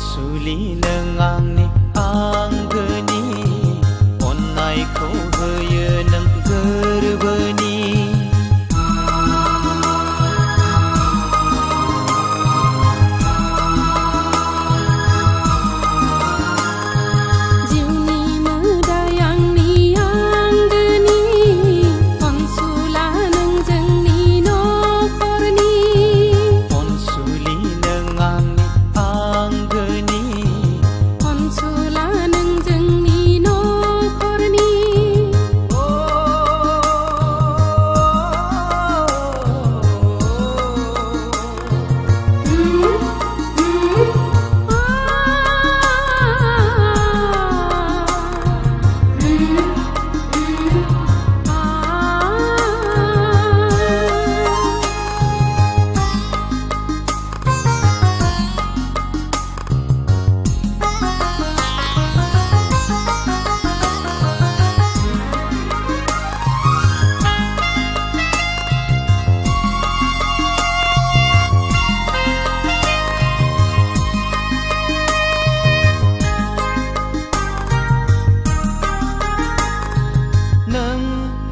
अनसुलि नों आंनि आंगोनि अननायखौ होयो नों गोरबोनि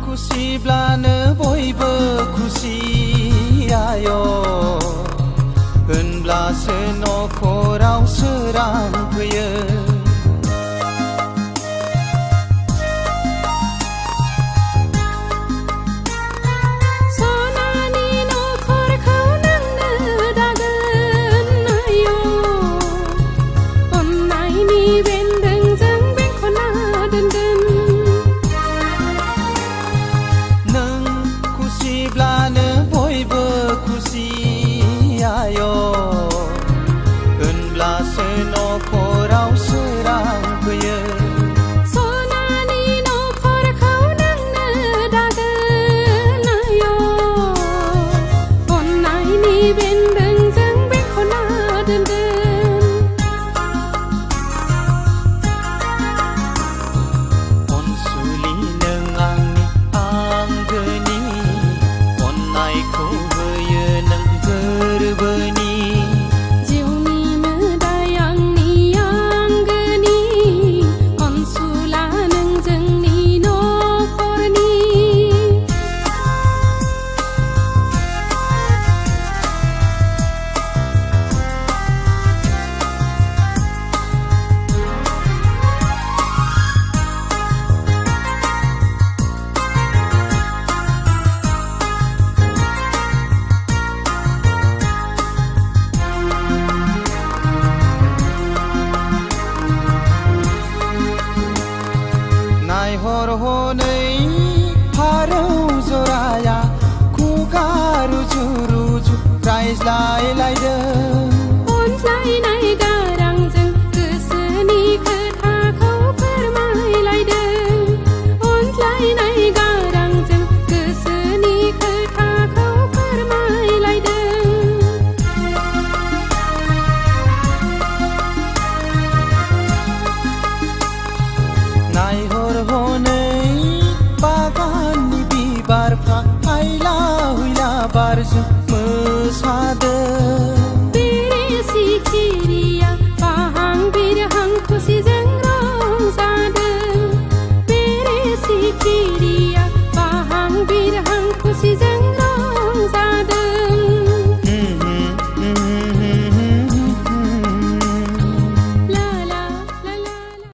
खुसिब्लानो बयबो खुसि आय' होनब्लासो नखराव सोरां फैयो सनानि नखरखौ नोंनो दागोन आय' अननायनि बेन्दोंजों बेंखनना दोनगोन खुसिब्लानो बयबो खुसि आय' होनब्लासो नखराव सोरां फैयो सनानि नखरखौ नोंनो दागोन आय' अननायनि बेन्दोंजों बेंखनना दोनगोन अनसुलि नों आंनि आंगोनि अननायखौ होयो नों गोरबोनि जिउनि मोदाय आंनि आंगोनि अनसुला नों जोंनि नखरनि नायहर हनै फारौ जराया खुगा रुजु रुजु रायज्लायलायदों